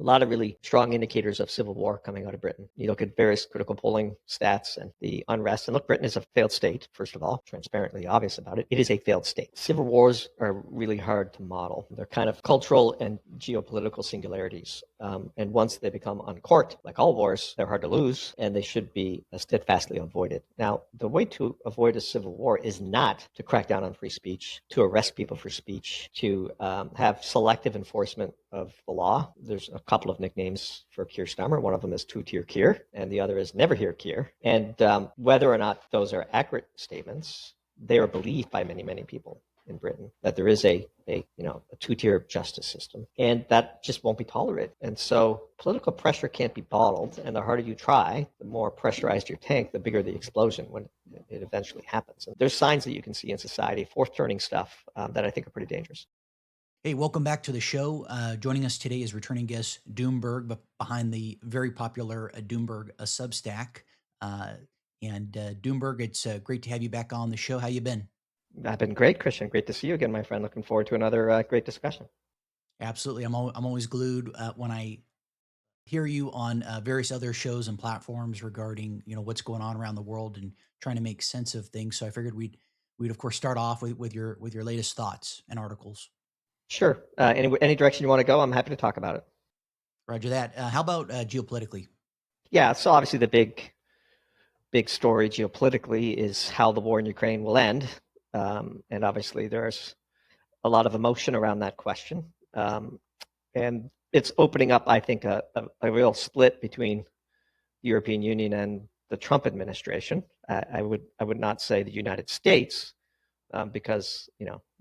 A lot of really strong indicators of civil war coming out of Britain. You look at various critical polling stats and the unrest. And look, Britain is a failed state, first of all, transparently obvious about it. It is a failed state. Civil wars are really hard to model. They're kind of cultural and geopolitical singularities. And once they become uncorked, like all wars, they're hard to lose, and they should be steadfastly avoided. Now, the way to avoid a civil war is not to crack down on free speech, to arrest people for speech, to have selective enforcement of the law. There's a couple of nicknames for Keir Starmer. One of them is two-tier Keir, and the other is never hear Keir. And whether or not those are accurate statements, they are believed by many, many people in Britain that there is a two-tier justice system, and that just won't be tolerated. And so political pressure can't be bottled, and the harder you try, the more pressurized your tank, the bigger the explosion when it eventually happens. And there's signs that you can see in society, fourth turning stuff that I think are pretty dangerous. Hey, welcome back to the show. Joining us today is returning guest Doomberg, but behind the very popular Doomberg Substack. Doomberg, it's great to have you back on the show. How you been? I've been great, Christian. Great to see you again, my friend. Looking forward to another great discussion. Absolutely. I'm always glued when I hear you on various other shows and platforms regarding what's going on around the world and trying to make sense of things. So I figured we'd of course start off with your latest thoughts and articles. Sure. Any direction you want to go, I'm happy to talk about it. Roger that. How about geopolitically? Yeah. So obviously the big story geopolitically is how the war in Ukraine will end. And obviously there's a lot of emotion around that question. And it's opening up, I think, a real split between the European Union and the Trump administration. I would not say the United States, because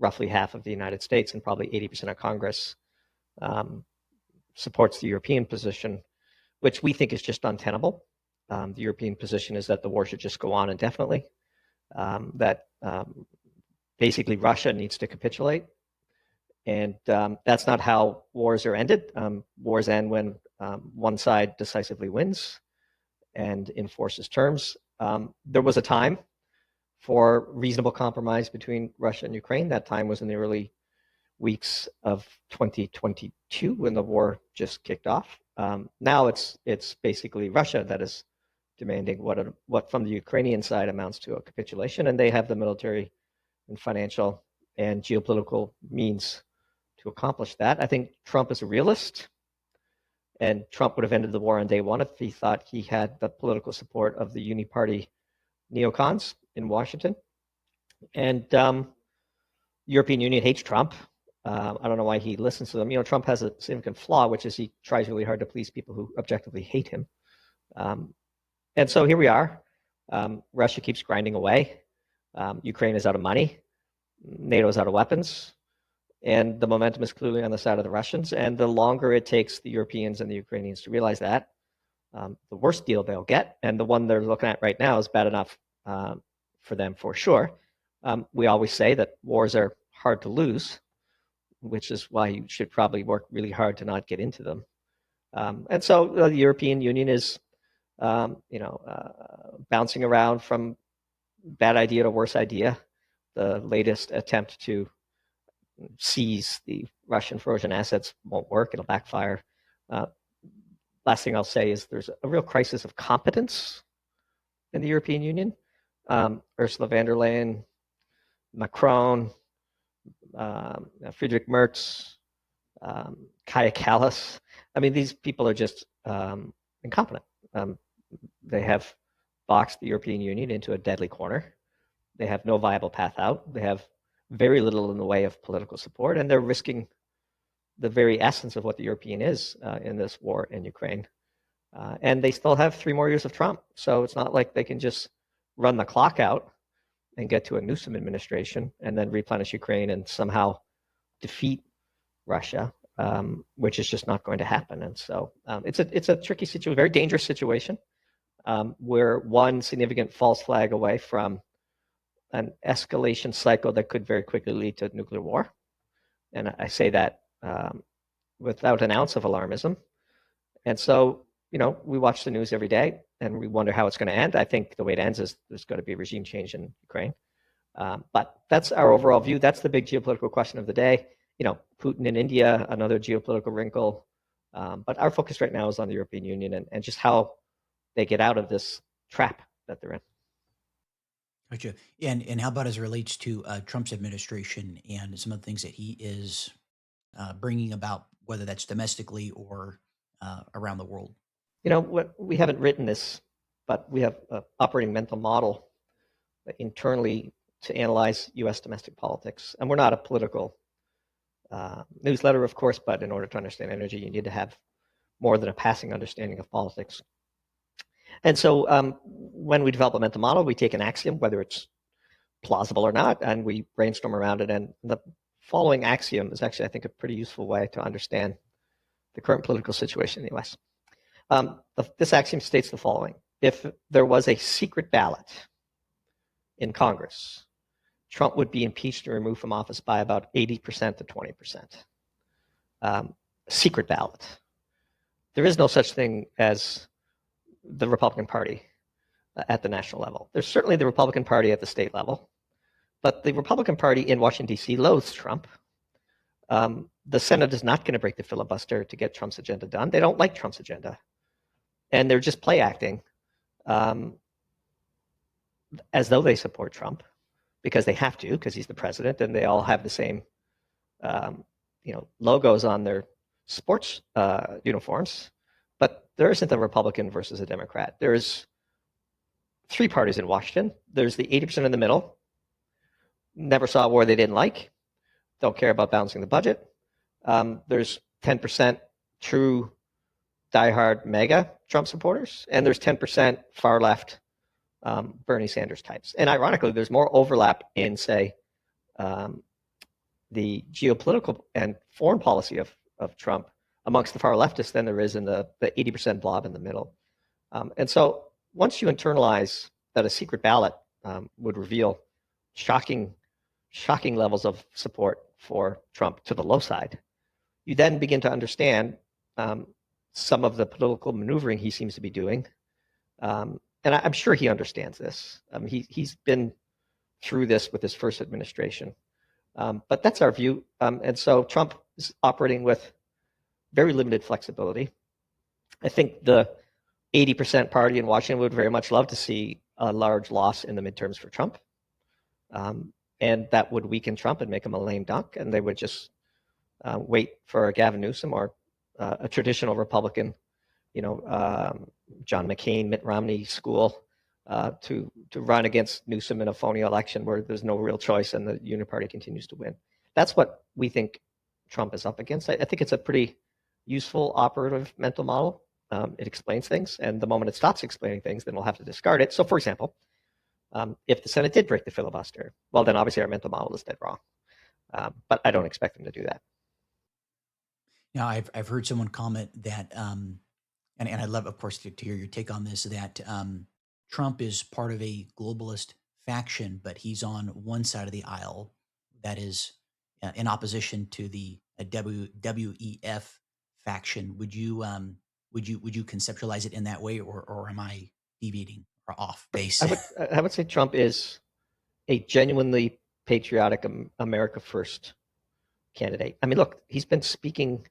roughly half of the United States and probably 80% of Congress supports the European position, which we think is just untenable. The European position is that the war should just go on indefinitely, that basically Russia needs to capitulate. And that's not how wars are ended. Wars end when one side decisively wins and enforces terms. There was a time for reasonable compromise between Russia and Ukraine. That time was in the early weeks of 2022 when the war just kicked off. Now it's basically Russia that is demanding what from the Ukrainian side amounts to a capitulation, and they have the military and financial and geopolitical means to accomplish that. I think Trump is a realist, and Trump would have ended the war on day one if he thought he had the political support of the uni-party neocons in Washington. And European Union hates Trump. I don't know why he listens to them. Trump has a significant flaw, which is he tries really hard to please people who objectively hate him. And so here we are. Russia keeps grinding away. Ukraine is out of money. NATO is out of weapons. And the momentum is clearly on the side of the Russians. And the longer it takes the Europeans and the Ukrainians to realize that, the worse deal they'll get. And the one they're looking at right now is bad enough for them for sure. We always say that wars are hard to lose, which is why you should probably work really hard to not get into them. And so the European Union is, bouncing around from bad idea to worse idea. The latest attempt to seize the Russian frozen assets won't work. It'll backfire. Last thing I'll say is there's a real crisis of competence in the European Union. Ursula von der Leyen, Macron, Friedrich Merz, Kaja Kallas. I mean, these people are just incompetent. They have boxed the European Union into a deadly corner. They have no viable path out. They have very little in the way of political support, and they're risking the very essence of what the European is in this war in Ukraine. And they still have 3 more years of Trump. So it's not like they can just run the clock out and get to a Newsom administration and then replenish Ukraine and somehow defeat Russia, which is just not going to happen. And so it's a tricky situation, very dangerous situation. We're one significant false flag away from an escalation cycle that could very quickly lead to nuclear war. And I say that without an ounce of alarmism. And so, we watch the news every day and we wonder how it's going to end. I think the way it ends is there's going to be a regime change in Ukraine. But that's our overall view. That's the big geopolitical question of the day. Putin in India, another geopolitical wrinkle. But our focus right now is on the European Union and just how they get out of this trap that they're in. Gotcha. And how about as it relates to Trump's administration and some of the things that he is bringing about, whether that's domestically or around the world? We haven't written this, but we have an operating mental model internally to analyze U.S. domestic politics. And we're not a political newsletter, of course, but in order to understand energy, you need to have more than a passing understanding of politics. And so when we develop a mental model, we take an axiom, whether it's plausible or not, and we brainstorm around it. And the following axiom is actually, I think, a pretty useful way to understand the current political situation in the U.S. This axiom states the following. If there was a secret ballot in Congress, Trump would be impeached and removed from office by about 80% to 20%. Secret ballot. There is no such thing as the Republican Party at the national level. There's certainly the Republican Party at the state level, but the Republican Party in Washington, D.C. loathes Trump. The Senate is not going to break the filibuster to get Trump's agenda done. They don't like Trump's agenda. And they're just play acting as though they support Trump because they have to, because he's the president, and they all have the same logos on their sports uniforms. But there isn't a Republican versus a Democrat. There's three parties in Washington. There's the 80% in the middle, never saw a war they didn't like, don't care about balancing the budget. There's 10% true diehard MAGA Trump supporters, and there's 10% far left Bernie Sanders types. And ironically, there's more overlap in, say, the geopolitical and foreign policy of Trump amongst the far leftists than there is in the 80% blob in the middle. And so once you internalize that a secret ballot would reveal shocking levels of support for Trump to the low side, you then begin to understand some of the political maneuvering he seems to be doing. And I'm sure he understands this. He's been through this with his first administration. But that's our view. And so Trump is operating with very limited flexibility. I think the 80% party in Washington would very much love to see a large loss in the midterms for Trump. And that would weaken Trump and make him a lame duck. And they would just wait for a Gavin Newsom or a traditional Republican, John McCain, Mitt Romney school to run against Newsom in a phony election where there's no real choice and the Uniparty continues to win. That's what we think Trump is up against. I think it's a pretty useful operative mental model. It explains things, and the moment it stops explaining things, then we'll have to discard it. So, for example, if the Senate did break the filibuster, well, then obviously our mental model is dead wrong. But I don't expect them to do that. Now, I've heard someone comment that, and I'd love, of course, to hear your take on this, that Trump is part of a globalist faction, but he's on one side of the aisle that is in opposition to the WEF faction. Would you conceptualize it in that way, or am I deviating or off base? I would say Trump is a genuinely patriotic America First candidate. I mean, look, he's been speaking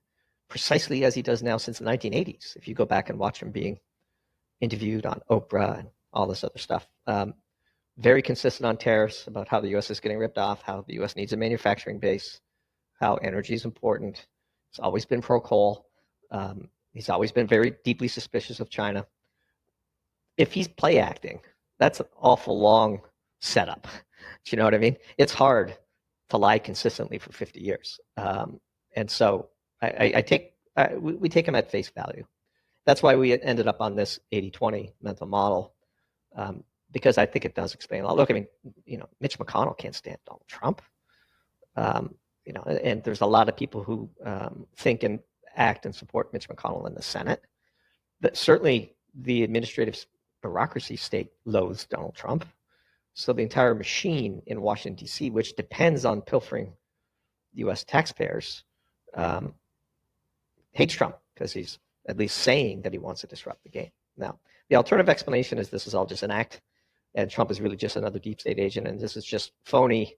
precisely as he does now since the 1980s. If you go back and watch him being interviewed on Oprah and all this other stuff, very consistent on tariffs, about how the U.S. is getting ripped off, how the U.S. needs a manufacturing base, how energy is important. He's always been pro-coal. He's always been very deeply suspicious of China. If he's play acting, that's an awful long setup. Do you know what I mean? It's hard to lie consistently for 50 years. And so we take him at face value. That's why we ended up on this 80-20 mental model, because I think it does explain a lot. Look, I mean, Mitch McConnell can't stand Donald Trump. And there's a lot of people who think and act and support Mitch McConnell in the Senate. But certainly the administrative bureaucracy state loathes Donald Trump. So the entire machine in Washington, D.C., which depends on pilfering U.S. taxpayers, hates Trump because he's at least saying that he wants to disrupt the game. Now, the alternative explanation is this is all just an act, and Trump is really just another deep state agent, and this is just phony,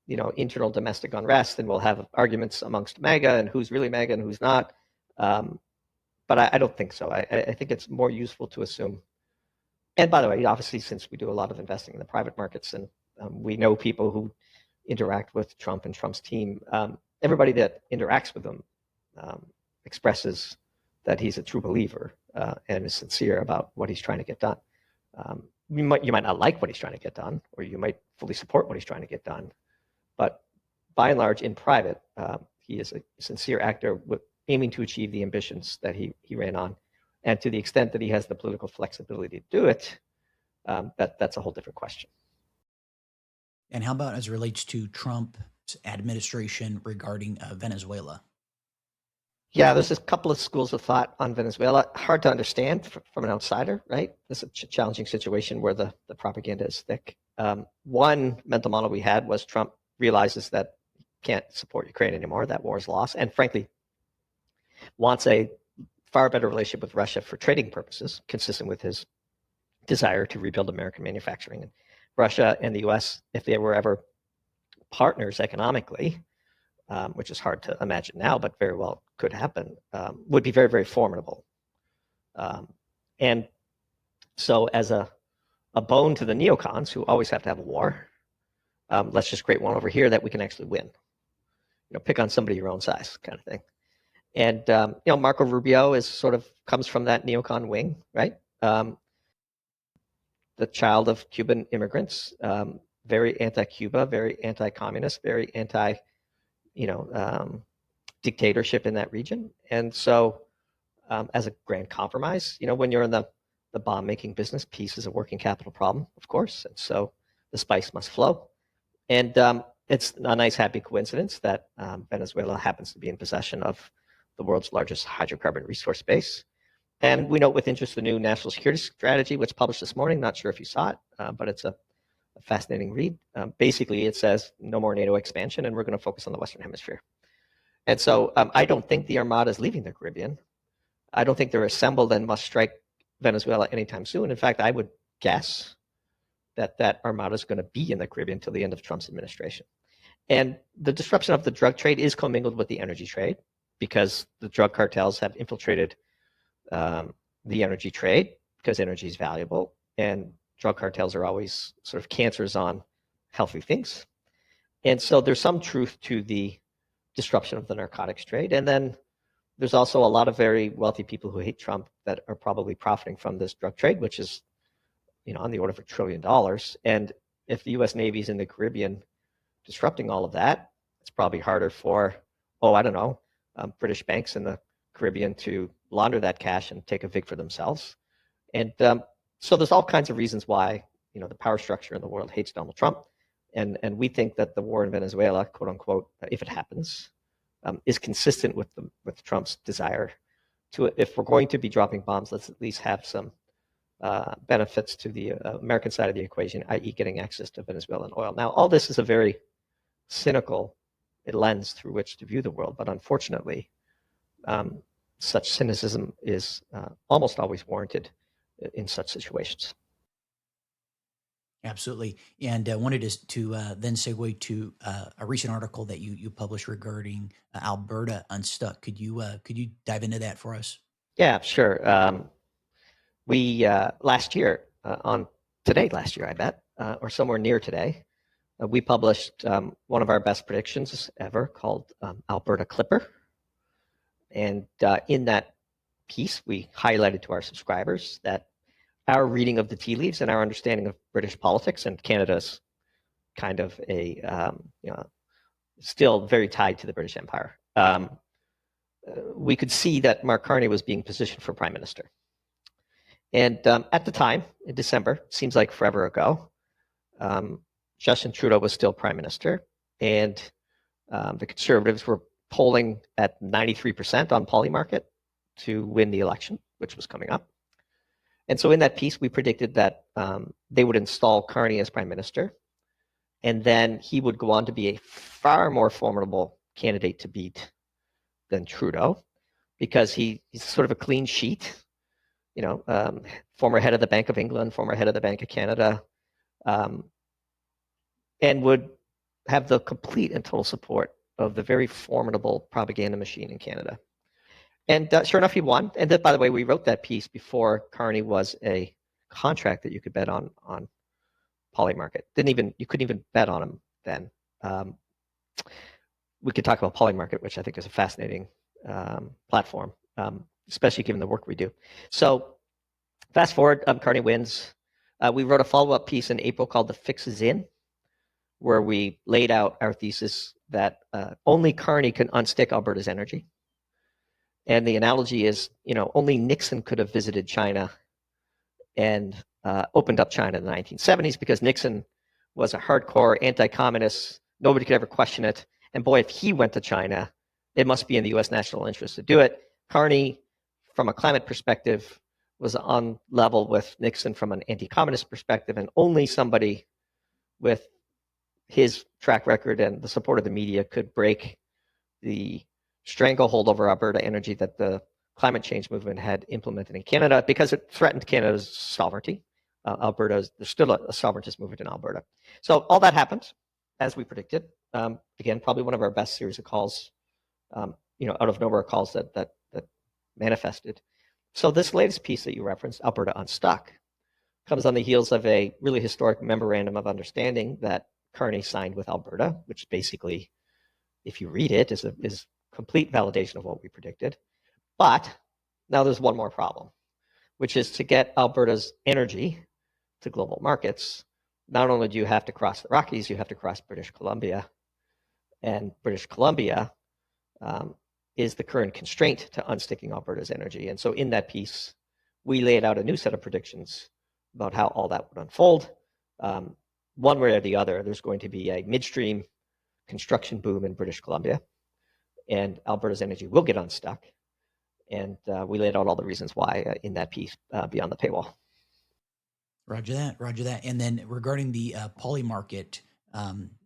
internal domestic unrest, and we'll have arguments amongst MAGA and who's really MAGA and who's not. but I don't think so. I think it's more useful to assume. And by the way, obviously, since we do a lot of investing in the private markets and we know people who interact with Trump and Trump's team, everybody that interacts with him expresses that he's a true believer and is sincere about what he's trying to get done. You might not like what he's trying to get done, or you might fully support what he's trying to get done, but by and large, in private, he is a sincere actor with aiming to achieve the ambitions that he ran on. And to the extent that he has the political flexibility to do it, that's a whole different question. And how about as it relates to Trump's administration regarding Venezuela? Yeah, there's a couple of schools of thought on Venezuela. Hard to understand from an outsider, right? It's a challenging situation where the propaganda is thick. One mental model we had was Trump realizes that he can't support Ukraine anymore, that war is lost, and frankly, wants a far better relationship with Russia for trading purposes, consistent with his desire to rebuild American manufacturing. And Russia and the US, if they were ever partners economically, which is hard to imagine now, but very well could happen, would be very, very formidable. And so as a bone to the neocons who always have to have a war, let's just create one over here that we can actually win. Pick on somebody your own size kind of thing. And, Marco Rubio is sort of comes from that neocon wing, right? The child of Cuban immigrants, very anti-Cuba, very anti-communist, very anti, dictatorship in that region. And so as a grand compromise, when you're in the bomb-making business, peace is a working capital problem, of course. And so the spice must flow. And it's a nice, happy coincidence that Venezuela happens to be in possession of the world's largest hydrocarbon resource base. And we note with interest the new national security strategy, which published this morning. Not sure if you saw it, but it's a fascinating read. Basically, it says no more NATO expansion, and we're going to focus on the Western Hemisphere. And so I don't think the Armada is leaving the Caribbean. I don't think they're assembled and must strike Venezuela anytime soon. In fact, I would guess that Armada is going to be in the Caribbean until the end of Trump's administration. And the disruption of the drug trade is commingled with the energy trade because the drug cartels have infiltrated the energy trade because energy is valuable, and drug cartels are always sort of cancers on healthy things. And so there's some truth to the disruption of the narcotics trade. And then there's also a lot of very wealthy people who hate Trump that are probably profiting from this drug trade, which is, on the order of $1 trillion. And if the U.S. Navy is in the Caribbean disrupting all of that, it's probably harder for, British banks in the Caribbean to launder that cash and take a vig for themselves. And so there's all kinds of reasons why, the power structure in the world hates Donald Trump. And we think that the war in Venezuela, quote unquote, if it happens, is consistent with Trump's desire to, if we're going to be dropping bombs, let's at least have some benefits to the American side of the equation, i.e. getting access to Venezuelan oil. Now, all this is a very cynical lens through which to view the world, but unfortunately, such cynicism is almost always warranted in such situations. Absolutely. And wanted to then segue to a recent article that you published regarding Alberta unstuck. Could you dive into that for us? Yeah, sure. We last year, last year, I bet, or somewhere near today, we published one of our best predictions ever called Alberta Clipper. And in that piece, we highlighted to our subscribers that our reading of the tea leaves and our understanding of British politics, and Canada's kind of still very tied to the British Empire. We could see that Mark Carney was being positioned for prime minister. And at the time, in December, seems like forever ago, Justin Trudeau was still prime minister, and the Conservatives were polling at 93% on Polymarket to win the election, which was coming up. And so in that piece, we predicted that they would install Carney as prime minister, and then he would go on to be a far more formidable candidate to beat than Trudeau, because he's sort of a clean sheet, former head of the Bank of England, former head of the Bank of Canada, and would have the complete and total support of the very formidable propaganda machine in Canada. And sure enough, he won. And by the way, we wrote that piece before Carney was a contract that you could bet on Polymarket. You couldn't even bet on him then. We could talk about Polymarket, which I think is a fascinating platform, especially given the work we do. So fast forward, Carney wins. We wrote a follow-up piece in April called "The Fix Is In," where we laid out our thesis that only Carney can unstick Alberta's energy. And the analogy is, only Nixon could have visited China and opened up China in the 1970s, because Nixon was a hardcore anti-communist. Nobody could ever question it. And boy, if he went to China, it must be in the U.S. national interest to do it. Carney, from a climate perspective, was on level with Nixon from an anti-communist perspective, and only somebody with his track record and the support of the media could break the stranglehold over Alberta energy that the climate change movement had implemented in Canada, because it threatened Canada's sovereignty. There's still a sovereigntist movement in Alberta. So all that happened as we predicted. Again, probably one of our best series of calls, out of nowhere calls that manifested. So this latest piece that you referenced, Alberta Unstuck, comes on the heels of a really historic memorandum of understanding that Carney signed with Alberta, which basically, if you read it, is complete validation of what we predicted. But now there's one more problem, which is to get Alberta's energy to global markets. Not only do you have to cross the Rockies, you have to cross British Columbia. And British Columbia is the current constraint to unsticking Alberta's energy. And so in that piece, we laid out a new set of predictions about how all that would unfold. One way or the other, there's going to be a midstream construction boom in British Columbia, and Alberta's energy will get unstuck. And we laid out all the reasons why in that piece beyond the paywall. Roger that. And then regarding the Polymarket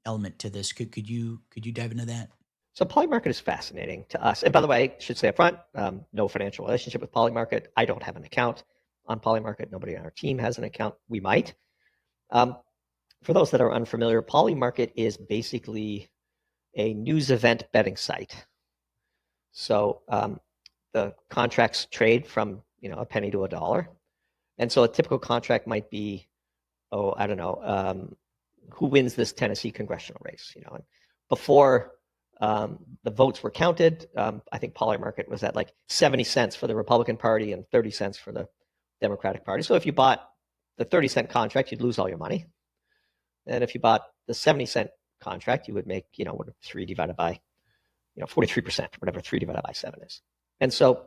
element to this, could you dive into that? So Polymarket is fascinating to us. And by the way, I should say up front, no financial relationship with Polymarket. I don't have an account on Polymarket. Nobody on our team has an account. We might. For those that are unfamiliar, Polymarket is basically a news event betting site. So the contracts trade from a penny to a dollar. And so a typical contract might be, I don't know, who wins this Tennessee congressional race? And before the votes were counted, I think Polymarket was at like 70 cents for the Republican Party and 30 cents for the Democratic Party. So if you bought the 30-cent contract, you'd lose all your money. And if you bought the 70-cent contract, you would make, 3 divided by, 43%, whatever 3 divided by 7 is. And so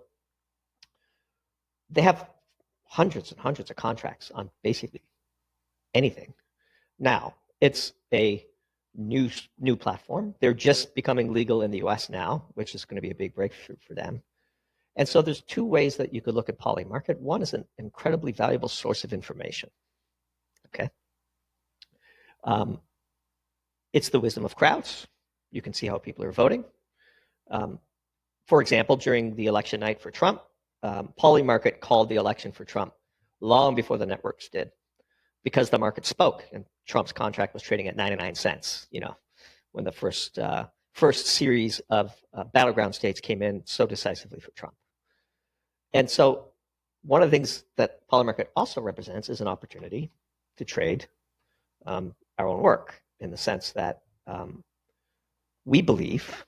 they have hundreds and hundreds of contracts on basically anything. Now, it's a new platform. They're just becoming legal in the US now, which is going to be a big breakthrough for them. And so there's two ways that you could look at Polymarket. One is an incredibly valuable source of information. Okay. It's the wisdom of crowds. You can see how people are voting. For example, during the election night for Trump, Polymarket called the election for Trump long before the networks did, because the market spoke and Trump's contract was trading at 99 cents, when the first series of battleground states came in so decisively for Trump. And so one of the things that Polymarket also represents is an opportunity to trade our own work, in the sense that we believe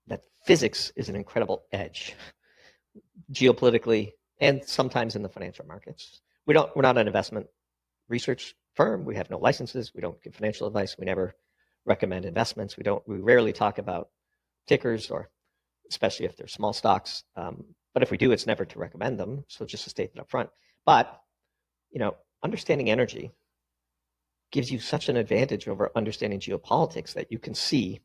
that physics is an incredible edge, geopolitically and sometimes in the financial markets. We're not an investment research firm. We have no licenses. We don't give financial advice. We never recommend investments. We rarely talk about tickers, or especially if they're small stocks. But if we do, it's never to recommend them. So just to state that up front. But, understanding energy gives you such an advantage over understanding geopolitics, that you can see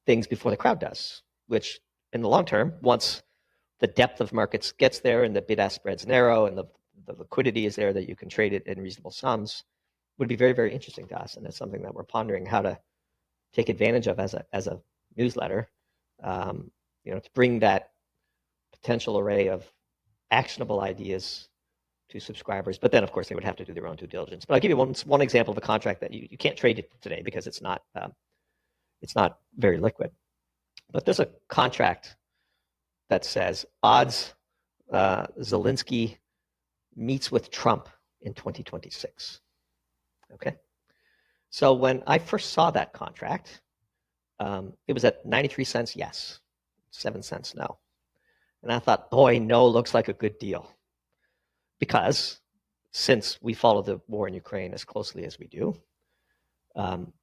things before the crowd does, which in the long term, once the depth of markets gets there and the bid-ask spreads narrow and the liquidity is there that you can trade it in reasonable sums, would be very, very interesting to us. And it's something that we're pondering how to take advantage of as a newsletter, to bring that potential array of actionable ideas to subscribers. But then, of course, they would have to do their own due diligence. But I'll give you one example of a contract that you can't trade it today because it's not very liquid. But there's a contract that says odds Zelensky meets with Trump in 2026. Okay. So when I first saw that contract, it was at 93 cents, yes, 7 cents, no. And I thought, boy, no looks like a good deal. Because since we follow the war in Ukraine as closely as we do,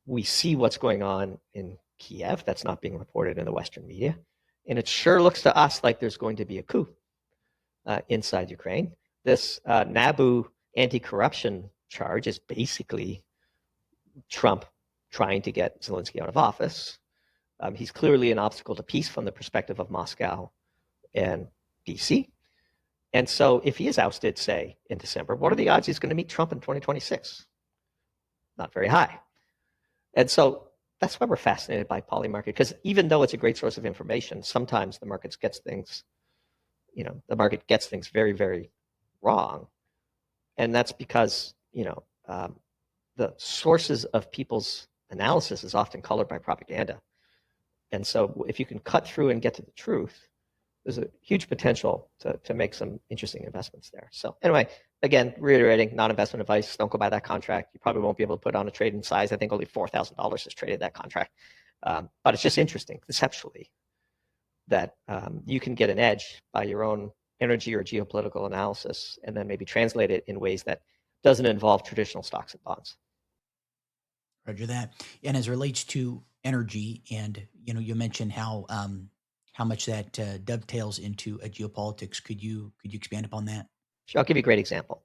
we see what's going on in Kiev that's not being reported in the Western media. And it sure looks to us like there's going to be a coup inside Ukraine. This NABU anti-corruption charge is basically Trump trying to get Zelensky out of office. He's clearly an obstacle to peace from the perspective of Moscow and DC. And so if he is ousted, say, in December, what are the odds he's going to meet Trump in 2026? Not very high. And so that's why we're fascinated by Polymarket, because even though it's a great source of information, sometimes the market gets things very, very wrong. And that's because, the sources of people's analysis is often colored by propaganda. And so if you can cut through and get to the truth, there's a huge potential to make some interesting investments there. So anyway, again, reiterating, not investment advice. Don't go buy that contract. You probably won't be able to put on a trade in size. I think only $4,000 has traded that contract. But it's just interesting conceptually that you can get an edge by your own energy or geopolitical analysis and then maybe translate it in ways that doesn't involve traditional stocks and bonds. Roger that. And as it relates to energy, and you mentioned how much that dovetails into a geopolitics. Could you expand upon that? Sure, I'll give you a great example.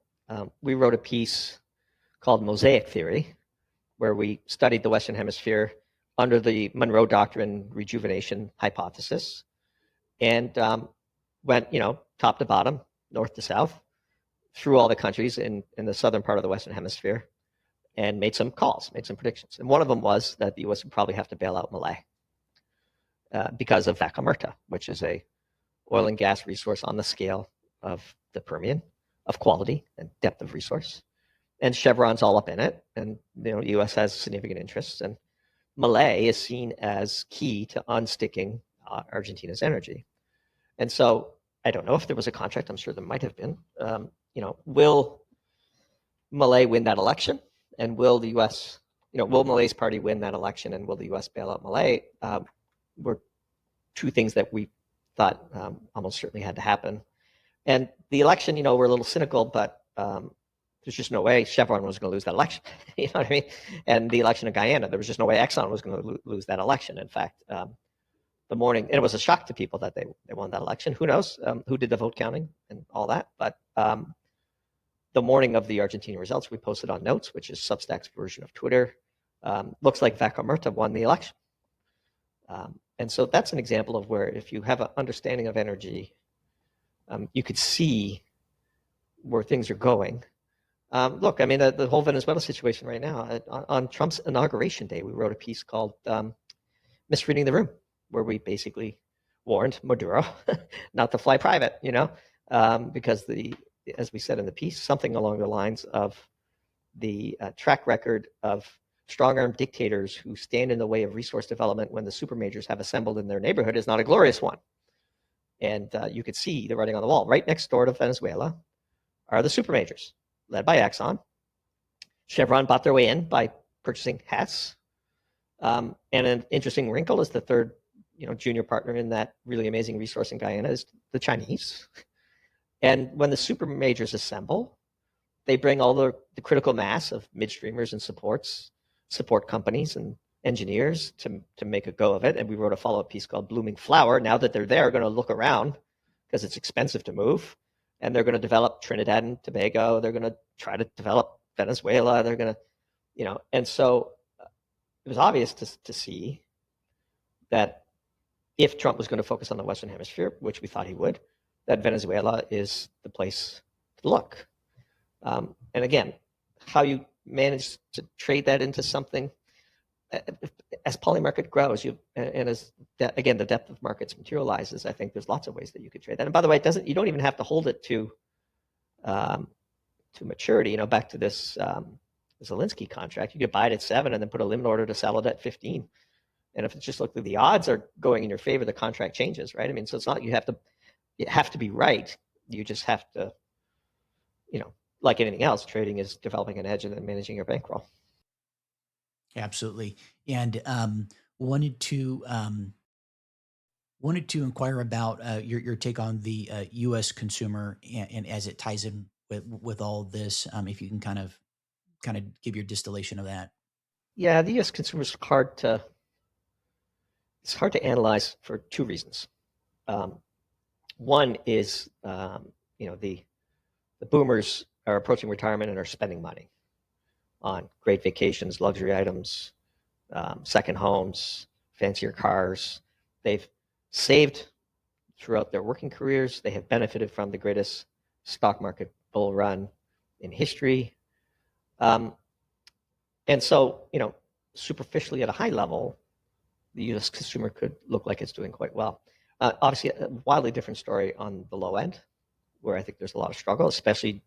We wrote a piece called Mosaic Theory, where we studied the Western Hemisphere under the Monroe Doctrine rejuvenation hypothesis, and went top to bottom, north to south, through all the countries in the southern part of the Western Hemisphere, and made some calls, made some predictions. And one of them was that the U.S. would probably have to bail out Malay because of Vaca Muerta, which is a oil and gas resource on the scale of the Permian, of quality and depth of resource. And Chevron's all up in it, and the U.S. has significant interests. And Malay is seen as key to unsticking Argentina's energy. And so I don't know if there was a contract. I'm sure there might have been. Will Malay win that election? And will the U.S., will Malay's party win that election? And will the U.S. bail out Malay? Were two things that we thought almost certainly had to happen. And the election, we're a little cynical, but there's just no way Chevron was going to lose that election. You know what I mean? And the election of Guyana, there was just no way Exxon was going to lose that election. In fact, the morning, and it was a shock to people that they won that election. Who knows who did the vote counting and all that? But the morning of the Argentine results, we posted on Notes, which is Substack's version of Twitter. Looks like Vaca Muerta won the election. And so that's an example of where if you have an understanding of energy, you could see where things are going. Look, I mean, the whole Venezuela situation right now, on Trump's inauguration day, we wrote a piece called Misreading the Room, where we basically warned Maduro not to fly private, because as we said in the piece, something along the lines of the track record of strong-armed dictators who stand in the way of resource development when the super majors have assembled in their neighborhood is not a glorious one. And you could see the writing on the wall. Right next door to Venezuela are the super majors, led by Exxon. Chevron bought their way in by purchasing Hess. And an interesting wrinkle is the third, junior partner in that really amazing resource in Guyana is the Chinese. And when the super majors assemble, they bring all the critical mass of midstreamers and support companies and engineers to make a go of it. And we wrote a follow-up piece called Blooming Flower. Now that they're there, going to look around because it's expensive to move. And they're going to develop Trinidad and Tobago. They're going to try to develop Venezuela. They're going to, and so it was obvious to see that if Trump was going to focus on the Western Hemisphere, which we thought he would, that Venezuela is the place to look. And again, how you manage to trade that into something, as Polymarket grows, and as again the depth of markets materializes, I think there's lots of ways that you could trade that. And by the way, you don't even have to hold it to maturity. Back to this Zelensky contract, you could buy it at 7 and then put a limit order to sell it at 15. And if it's just look like the odds are going in your favor, the contract changes, right? I mean, so it's not you have to you have to be right. You just have to, like anything else, trading is developing an edge and then managing your bankroll. Absolutely. And wanted to um, wanted to inquire about your take on the U.S. consumer, and as it ties in with all this. If you can kind of give your distillation of that. Yeah, the U.S. consumer is hard to analyze for two reasons. Um, One is, the boomers are approaching retirement and are spending money on great vacations, luxury items, second homes, fancier cars. They've saved throughout their working careers. They have benefited from the greatest stock market bull run in history. Um, and so, superficially at a high level, the U.S. consumer could look like it's doing quite well. Obviously, a wildly different story on the low end, where I think there's a lot of struggle, especially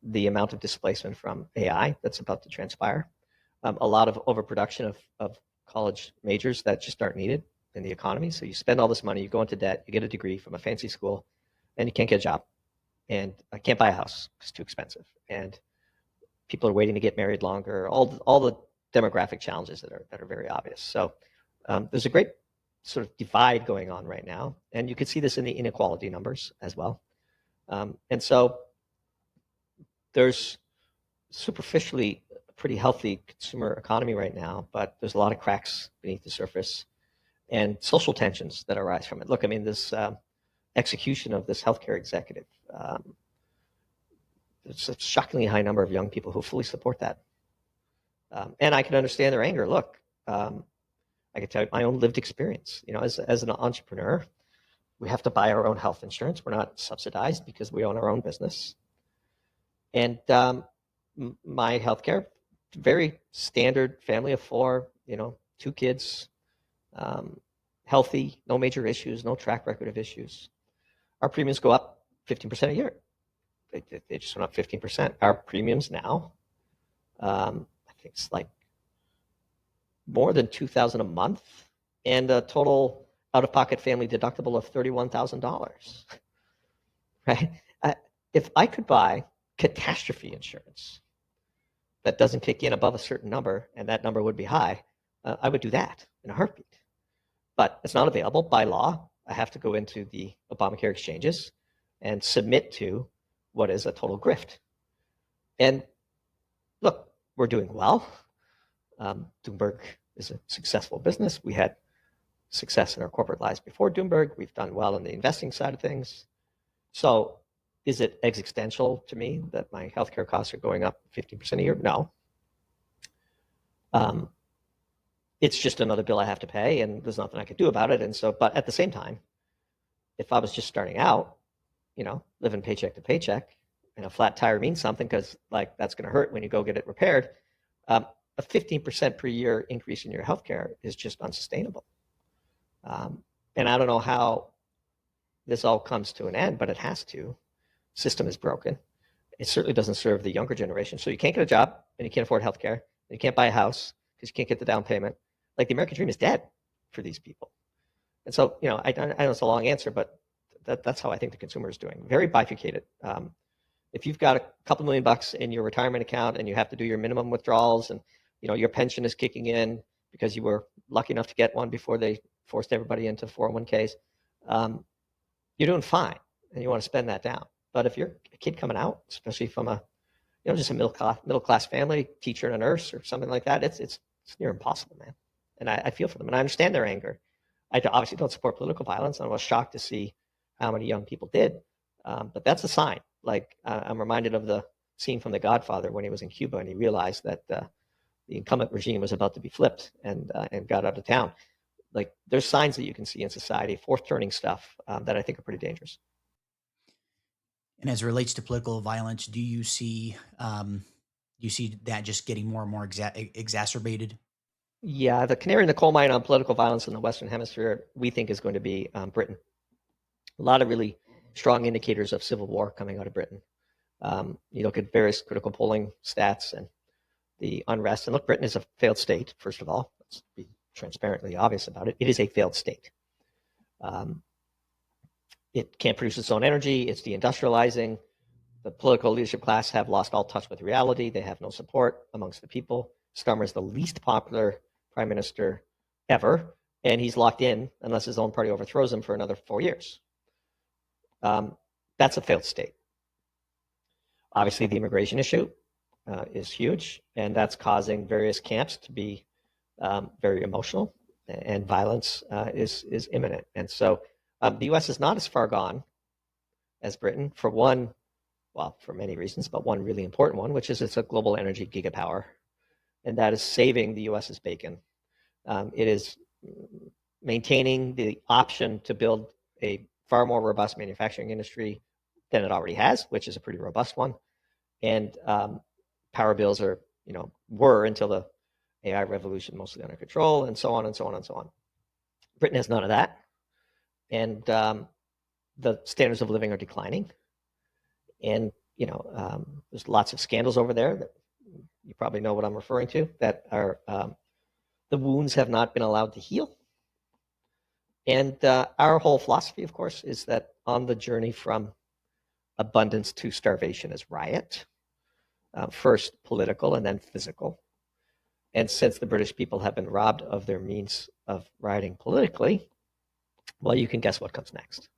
the amount of displacement from AI that's about to transpire. A lot of overproduction of college majors that just aren't needed in the economy. So you spend all this money, you go into debt, you get a degree from a fancy school, and you can't get a job, and I can't buy a house because it's too expensive, and people are waiting to get married longer. All the demographic challenges that are very obvious. So there's a great sort of divide going on right now, and you can see this in the inequality numbers as well. And so there's superficially a pretty healthy consumer economy right now, but there's a lot of cracks beneath the surface and social tensions that arise from it. Look, I mean, this execution of this healthcare executive, there's a shockingly high number of young people who fully support that. And I can understand their anger. Look, I can tell you my own lived experience. As an entrepreneur, we have to buy our own health insurance. We're not subsidized because we own our own business. And my healthcare, very standard family of four, two kids, healthy, no major issues, no track record of issues. Our premiums go up 15% a year. They just went up 15%. Our premiums now, I think it's like more than $2,000 a month, and a total out-of-pocket family deductible of $31,000. Right? If I could buy catastrophe insurance that doesn't kick in above a certain number, and that number would be high, I would do that in a heartbeat. But it's not available by law. I have to go into the Obamacare exchanges and submit to what is a total grift. And look, we're doing well. Doomberg is a successful business. We had success in our corporate lives before Doomberg. We've done well in the investing side of things. So is it existential to me that my healthcare costs are going up 15% a year? No. It's just another bill I have to pay, and there's nothing I could do about it. And so, but at the same time, if I was just starting out, living paycheck to paycheck, and a flat tire means something because like that's going to hurt when you go get it repaired. A 15% per year increase in your healthcare is just unsustainable. And I don't know how this all comes to an end, but it has to. System is broken. It certainly doesn't serve the younger generation. So you can't get a job, and you can't afford healthcare, and you can't buy a house because you can't get the down payment. Like the American dream is dead for these people. And so, I know it's a long answer, but that's how I think the consumer is doing. Very bifurcated. If you've got a couple $1,000,000 in your retirement account and you have to do your minimum withdrawals, and your pension is kicking in because you were lucky enough to get one before they forced everybody into 401ks, you're doing fine, and you want to spend that down. But if you're a kid coming out, especially from just a middle class family, teacher and a nurse or something like that, it's near impossible, man. And I feel for them, and I understand their anger. I obviously don't support political violence, and I was shocked to see how many young people did. But that's a sign. Like I'm reminded of the scene from The Godfather when he was in Cuba and he realized that the incumbent regime was about to be flipped and got out of town. Like there's signs that you can see in society, fourth turning stuff that I think are pretty dangerous. And as it relates to political violence, do you see that just getting more and more exacerbated? Yeah, the canary in the coal mine on political violence in the Western Hemisphere, we think, is going to be Britain. A lot of really strong indicators of civil war coming out of Britain. You look at various critical polling stats and the unrest. And look, Britain is a failed state, first of all. Let's be transparently obvious about it. It is a failed state. it can't produce its own energy. It's deindustrializing. The political leadership class have lost all touch with reality. They have no support amongst the people. Starmer is the least popular prime minister ever, and he's locked in unless his own party overthrows him for another 4 years. That's a failed state. Obviously, the immigration issue is huge, and that's causing various camps to be very emotional, and violence is imminent. And so the U.S. is not as far gone as Britain for one, well, for many reasons, but one really important one, which is it's a global energy gigapower, and that is saving the U.S.'s bacon. It is maintaining the option to build a far more robust manufacturing industry than it already has, which is a pretty robust one. And power bills are, were until the AI revolution mostly under control, and so on and so on and so on. Britain has none of that, and the standards of living are declining. And there's lots of scandals over there that you probably know what I'm referring to, that are the wounds have not been allowed to heal. And our whole philosophy, of course, is that on the journey from abundance to starvation is riot, first political and then physical. And since the British people have been robbed of their means of rioting politically, well, you can guess what comes next.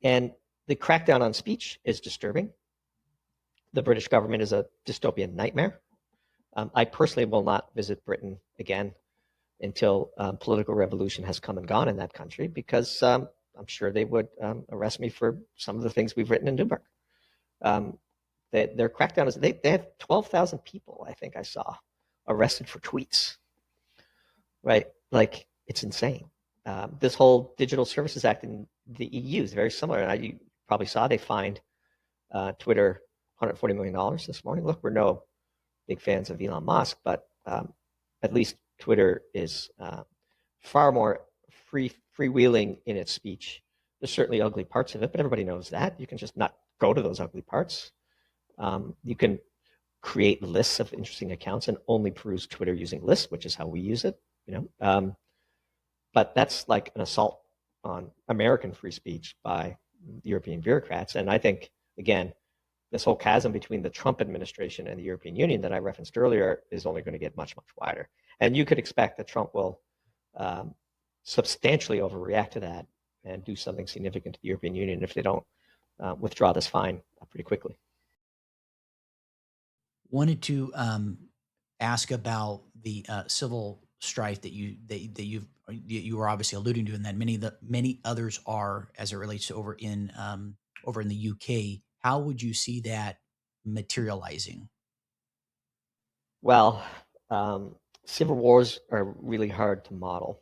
And the crackdown on speech is disturbing. The British government is a dystopian nightmare. I personally will not visit Britain again until political revolution has come and gone in that country, because I'm sure they would arrest me for some of the things we've written in Doomberg. Their crackdown is, they have 12,000 people, I think I saw, arrested for tweets, right? Like, it's insane. This whole Digital Services Act in the EU is very similar. And you probably saw they fined Twitter $140 million this morning. Look, we're no big fans of Elon Musk, but at least Twitter is far more freewheeling in its speech. There's certainly ugly parts of it, but everybody knows that. You can just not go to those ugly parts. You can create lists of interesting accounts and only peruse Twitter using lists, which is how we use it. But that's like an assault on American free speech by European bureaucrats. And I think, again, this whole chasm between the Trump administration and the European Union that I referenced earlier is only going to get much, much wider. And you could expect that Trump will substantially overreact to that and do something significant to the European Union if they don't withdraw this fine pretty quickly. Wanted to ask about the civil strife that you were obviously alluding to, and that many others are, as it relates to over in the UK. How would you see that materializing? Well, civil wars are really hard to model.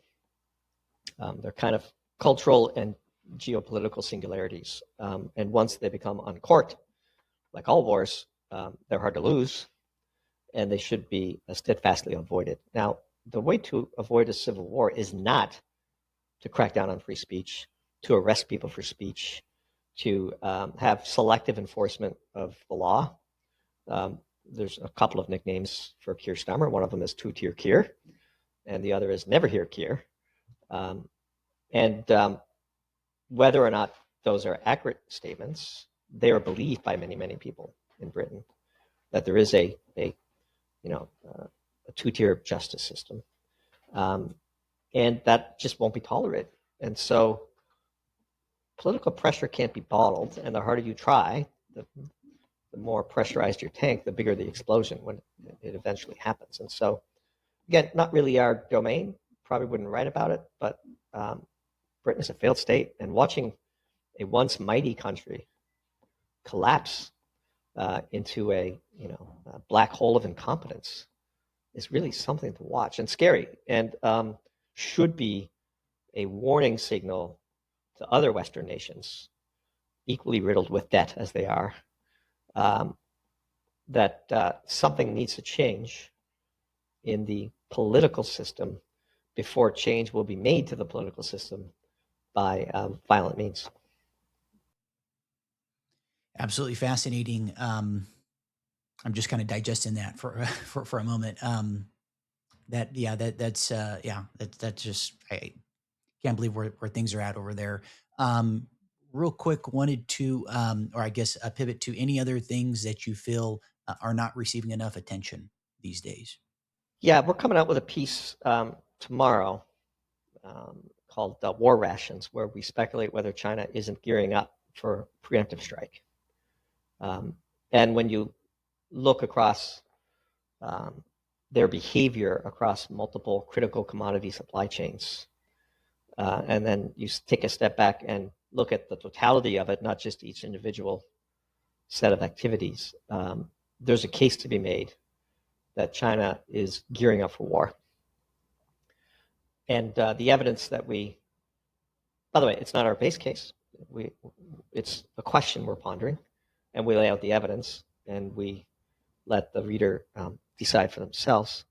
They're kind of cultural and geopolitical singularities. And once they become uncorked, like all wars, they're hard to lose, and they should be steadfastly avoided. Now, the way to avoid a civil war is not to crack down on free speech, to arrest people for speech, to have selective enforcement of the law. There's a couple of nicknames for Keir Starmer. One of them is two-tier Keir, and the other is never hear Keir. Whether or not those are accurate statements, they are believed by many, many people in Britain that there is a two-tier justice system, and that just won't be tolerated. And so political pressure can't be bottled, and the harder you try, the more pressurized your tank, the bigger the explosion when it eventually happens. And so, again, not really our domain. Probably wouldn't write about it, but Britain is a failed state, and watching a once mighty country collapse into a black hole of incompetence is really something to watch and scary, and should be a warning signal to other Western nations, equally riddled with debt as they are, that something needs to change in the political system before change will be made to the political system by violent means. Absolutely fascinating. I'm just kind of digesting that for a moment. That's just, I can't believe where things are at over there. real quick, wanted to, or I guess, pivot to any other things that you feel are not receiving enough attention these days. Yeah, we're coming out with a piece tomorrow called War Rations, where we speculate whether China isn't gearing up for preemptive strike. And when you look across um, their behavior across multiple critical commodity supply chains, and then you take a step back and look at the totality of it, not just each individual set of activities, there's a case to be made that China is gearing up for war. And the evidence that by the way, it's not our base case. It's a question we're pondering, and we lay out the evidence, and we let the reader decide for themselves.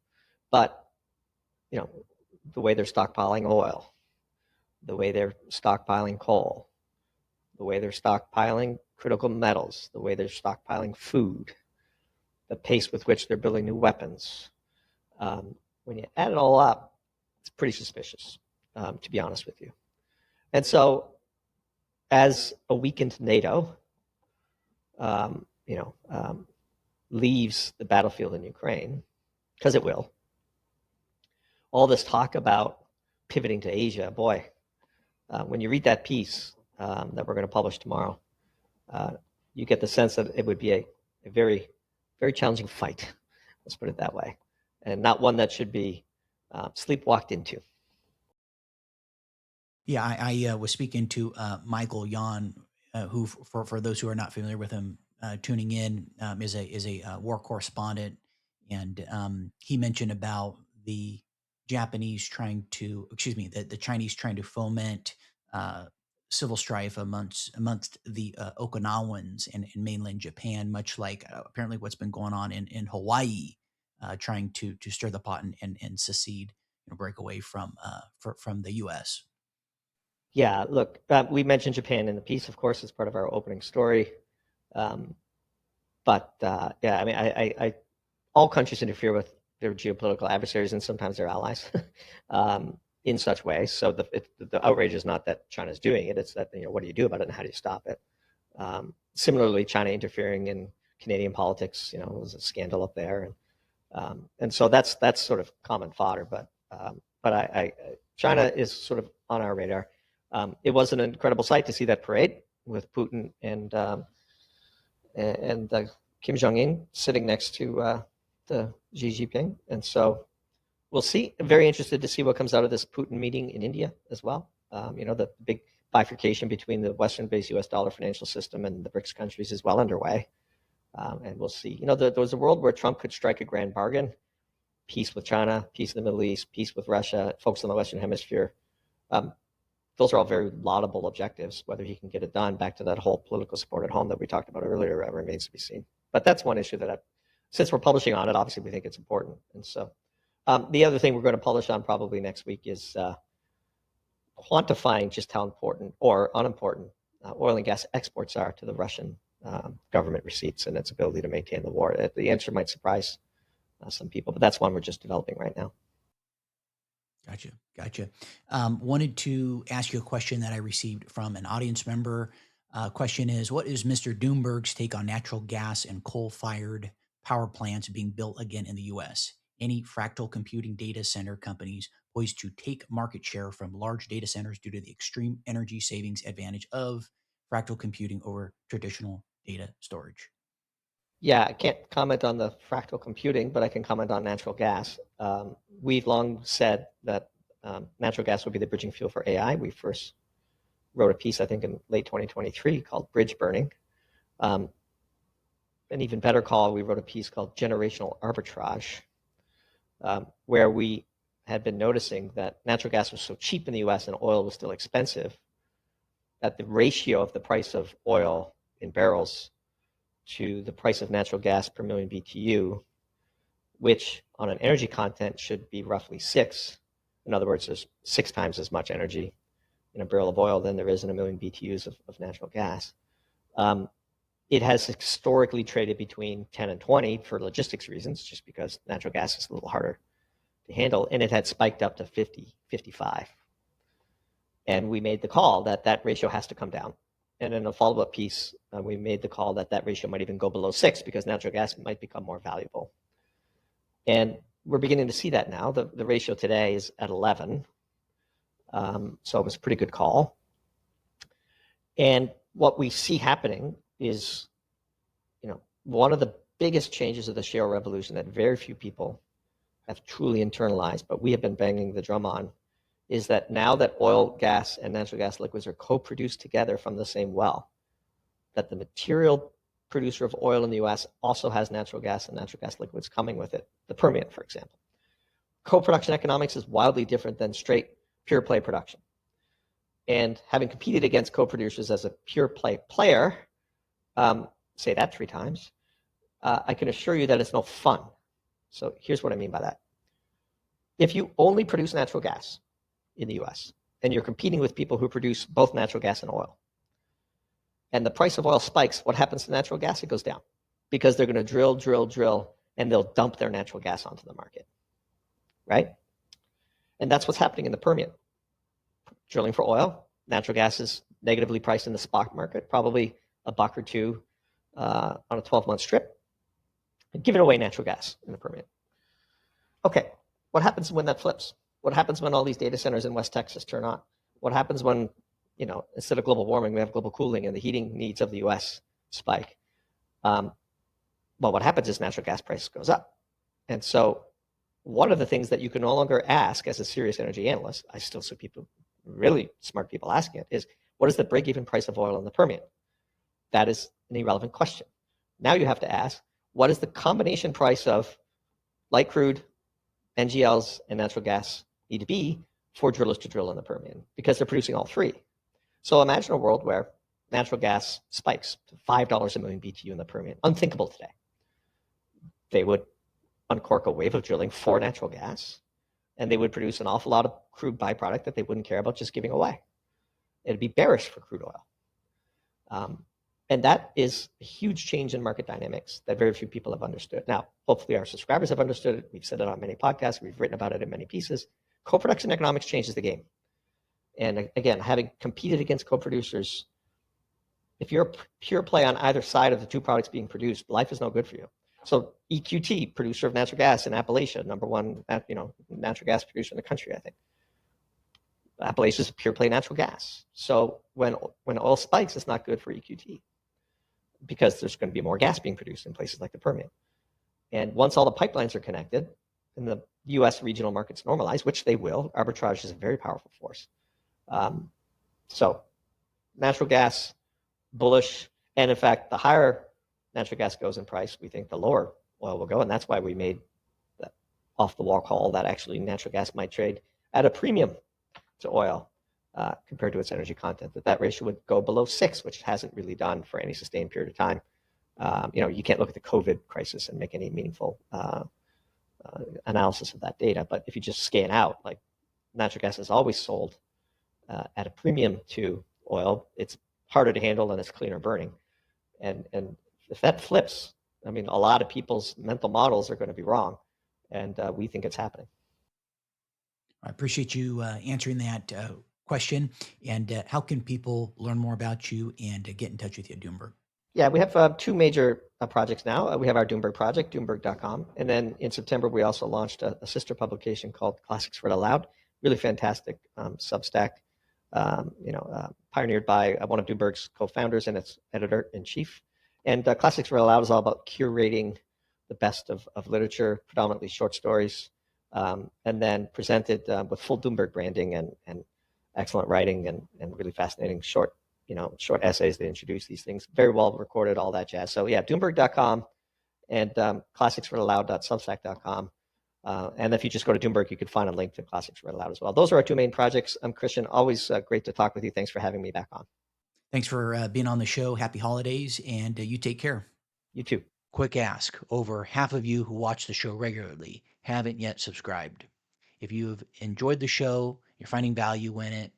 But the way they're stockpiling oil, the way they're stockpiling coal, the way they're stockpiling critical metals, the way they're stockpiling food, the pace with which they're building new weapons. When you add it all up, it's pretty suspicious, to be honest with you. And so, as a weakened NATO, leaves the battlefield in Ukraine, because it will, all this talk about pivoting to Asia, boy, when you read that piece that we're going to publish tomorrow, you get the sense that it would be a very, very challenging fight. Let's put it that way, and not one that should be sleepwalked into. Yeah, I was speaking to Michael Yon, who, for those who are not familiar with him, tuning in, is a war correspondent, and he mentioned about the Japanese trying to, excuse me, the Chinese trying to foment civil strife amongst the Okinawans in mainland Japan, much like apparently what's been going on in Hawaii, trying to stir the pot and secede, break away from the U.S. Yeah, look, we mentioned Japan in the piece, of course, as part of our opening story. But yeah, I mean, all countries interfere with their geopolitical adversaries and sometimes their allies in such ways. So the outrage is not that China's doing it; it's that what do you do about it and how do you stop it? Similarly, China interfering in Canadian politics, was a scandal up there, and so that's sort of common fodder. But China is sort of on our radar. It was an incredible sight to see that parade with Putin and Kim Jong-un sitting next to the Xi Jinping. And so we'll see. I'm very interested to see what comes out of this Putin meeting in India as well. The big bifurcation between the Western-based U.S. dollar financial system and the BRICS countries is well underway. And we'll see. There was a world where Trump could strike a grand bargain, peace with China, peace in the Middle East, peace with Russia, folks in the Western Hemisphere. Those are all very laudable objectives. Whether he can get it done, back to that whole political support at home that we talked about earlier, remains to be seen. But that's one issue that, since we're publishing on it, obviously we think it's important. And so the other thing we're going to publish on probably next week is quantifying just how important or unimportant oil and gas exports are to the Russian government receipts and its ability to maintain the war. The answer might surprise some people, but that's one we're just developing right now. Gotcha. Wanted to ask you a question that I received from an audience member. Question is, what is Mr. Doomberg's take on natural gas and coal-fired power plants being built again in the U.S.? Any fractal computing data center companies poised to take market share from large data centers due to the extreme energy savings advantage of fractal computing over traditional data storage? Yeah, I can't comment on the fractal computing, but I can comment on natural gas. We've long said that natural gas will be the bridging fuel for AI. We first wrote a piece, I think, in late 2023 called Bridge Burning. An even better call, we wrote a piece called Generational Arbitrage, where we had been noticing that natural gas was so cheap in the US and oil was still expensive that the ratio of the price of oil in barrels to the price of natural gas per million BTU, which on an energy content should be roughly 6. In other words, there's 6 times as much energy in a barrel of oil than there is in a million BTUs of natural gas. It has historically traded between 10 and 20 for logistics reasons, just because natural gas is a little harder to handle, and it had spiked up to 50, 55. And we made the call that that ratio has to come down. And in a follow-up piece, we made the call that that ratio might even go below 6 because natural gas might become more valuable. And we're beginning to see that now. The ratio today is at 11. So it was a pretty good call. And what we see happening is, one of the biggest changes of the shale revolution that very few people have truly internalized, but we have been banging the drum on, is that now that oil, gas, and natural gas liquids are co-produced together from the same well, that the material producer of oil in the US also has natural gas and natural gas liquids coming with it, the Permian, for example. Co-production economics is wildly different than straight pure play production. And having competed against co-producers as a pure play player, say that 3 times, I can assure you that it's no fun. So here's what I mean by that. If you only produce natural gas in the US and you're competing with people who produce both natural gas and oil, and the price of oil spikes, what happens to natural gas? It goes down because they're going to drill, and they'll dump their natural gas onto the market, right? And that's what's happening in the Permian. Drilling for oil, natural gas is negatively priced in the spot market, probably $1 or $2 on a 12-month strip, and giving away natural gas in the Permian. Okay, what happens when that flips? What happens when all these data centers in West Texas turn on? What happens when, instead of global warming, we have global cooling and the heating needs of the US spike? Well, what happens is natural gas price goes up. And so one of the things that you can no longer ask as a serious energy analyst, I still see people, really smart people asking it, is what is the break-even price of oil in the Permian? That is an irrelevant question. Now you have to ask, what is the combination price of light crude, NGLs, and natural gas need to be for drillers to drill in the Permian? Because they're producing all three. So imagine a world where natural gas spikes to $5 a million BTU in the Permian. Unthinkable today. They would uncork a wave of drilling for natural gas, and they would produce an awful lot of crude byproduct that they wouldn't care about just giving away. It'd be bearish for crude oil. And that is a huge change in market dynamics that very few people have understood. Now, hopefully our subscribers have understood it. We've said it on many podcasts. We've written about it in many pieces. Co-production economics changes the game. And again, having competed against co-producers, if you're a pure play on either side of the two products being produced, life is no good for you. So EQT, producer of natural gas in Appalachia, number one, natural gas producer in the country, I think. Appalachia is a pure play natural gas. So when oil spikes, it's not good for EQT because there's going to be more gas being produced in places like the Permian. And once all the pipelines are connected and the US regional markets normalize, which they will, arbitrage is a very powerful force. So natural gas, bullish, and in fact, the higher natural gas goes in price, we think the lower oil will go. And that's why we made that off-the-wall call that actually natural gas might trade at a premium to oil compared to its energy content, that ratio would go below 6, which it hasn't really done for any sustained period of time. You can't look at the COVID crisis and make any meaningful analysis of that data. But if you just scan out, like natural gas is always sold at a premium to oil. It's harder to handle and it's cleaner burning. And if that flips, a lot of people's mental models are going to be wrong. And we think it's happening. I appreciate you answering that question. And how can people learn more about you and get in touch with you at Doomberg? Yeah, we have 2 major projects now. We have our Doomberg project, Doomberg.com. And then in September, we also launched a sister publication called Classics Read Aloud. Really fantastic Substack, pioneered by one of Doomberg's co-founders and its editor-in-chief. And Classics Read Aloud is all about curating the best of literature, predominantly short stories, and then presented with full Doomberg branding and excellent writing and really fascinating short essays that introduce these things. Very well recorded, all that jazz. So yeah, Doomberg.com and classicsreadaloud.substack.com. And if you just go to Doomberg, you could find a link to Classics Read Aloud as well. Those are our 2 main projects. Christian, always great to talk with you. Thanks for having me back on. Thanks for being on the show. Happy holidays, and you take care. You too. Quick ask. Over half of you who watch the show regularly haven't yet subscribed. If you've enjoyed the show, you're finding value in it,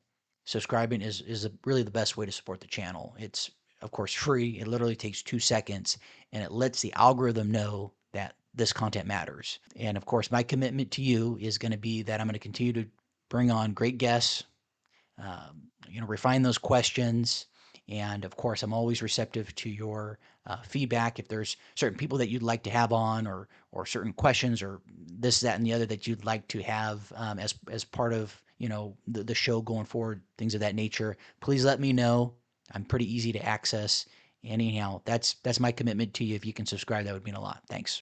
subscribing is really the best way to support the channel. It's, of course, free. It literally takes 2 seconds, and it lets the algorithm know that this content matters. And, of course, my commitment to you is going to be that I'm going to continue to bring on great guests, refine those questions, And of course, I'm always receptive to your feedback. If there's certain people that you'd like to have on, or certain questions, or this, that, and the other that you'd like to have as part of the show going forward, things of that nature, please let me know. I'm pretty easy to access. Anyhow, that's my commitment to you. If you can subscribe, that would mean a lot. Thanks.